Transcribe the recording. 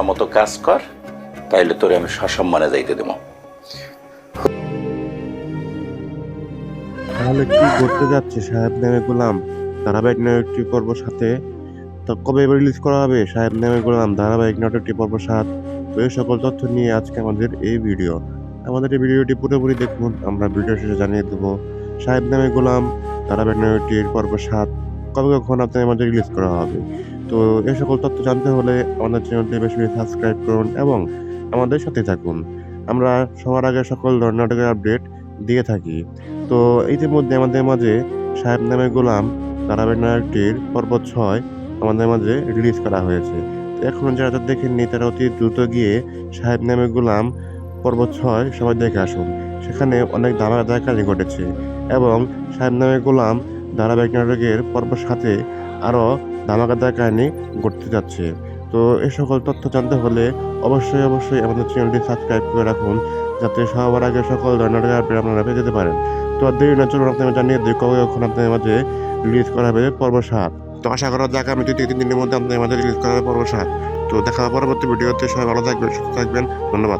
মতো কাজ কর, তাইলে তোরে আমি সসম্মানে যাইতে দেবো। তাহলে কি করতে যাচ্ছে সাহেব নামে গোলাম ধারাবাহিক নাটকটি পর্ব সাথে? তো কবে রিলিজ করা হবে সাহেব নামে গোলাম ধারাবাহিক নাটকটি পর্ব 7? তো এই সকল তথ্য নিয়ে আজকে আমাদের এই ভিডিও। আমাদের এই ভিডিওটি পুরোপুরি দেখুন, আমরা ভিডিও শেষে জানিয়ে দেবো সাহেব নামে গোলাম ধারাবাহিক নাটকটির পর্ব 7 কবে কখন আপনাদের মাঝে রিলিজ করা হবে। তো এই সকল তথ্য জানতে হলে আমাদের চ্যানেলটি বেশি বেশি সাবস্ক্রাইব করুন এবং আমাদের সাথে থাকুন। আমরা সবার আগে সকল ধরনের নাটকের আপডেট দিয়ে থাকি। তো ইতিমধ্যে আমাদের মাঝে সাহেব নামে গোলাম ধারাবাহিক নাটকটির পর্ব 6 আমাদের মাঝে রিলিজ করা হয়েছে। তো এখনো যারা দেখেননি তারা অতি দ্রুত গিয়ে সাহেব নামে গোলাম পর্ব 6 সবাই দেখে আসুন। সেখানে অনেক ধামাকাদার কাহিনী ঘটেছে এবং সাহেব নামে গোলাম ধারাবাহিক নাটকের পর্ব 7-এ আরও ধামাকাদার কাহিনী ঘটতে যাচ্ছে। তো এই সকল তথ্য জানতে হলে অবশ্যই আমাদের চ্যানেলটি সাবস্ক্রাইব করে রাখুন, যাতে সবার আগে সকল ধরনের আপডেট আপনারা পেয়ে যেতে পারেন। তো আর দেরি না, চলুন আপনাদের জানিয়ে দিই কবে কখন আপনাদের মাঝে রিলিজ করা হবে পর্ব 7। তো আশা করা যাক আগামী 2-3 দিনের মধ্যে আপনাদের মাঝে রিলিজ করা হবে পর্ব 7। তো দেখা হবে পরবর্তী ভিডিওতে। সবাই ভালো থাকবেন, সুস্থ থাকবেন, ধন্যবাদ।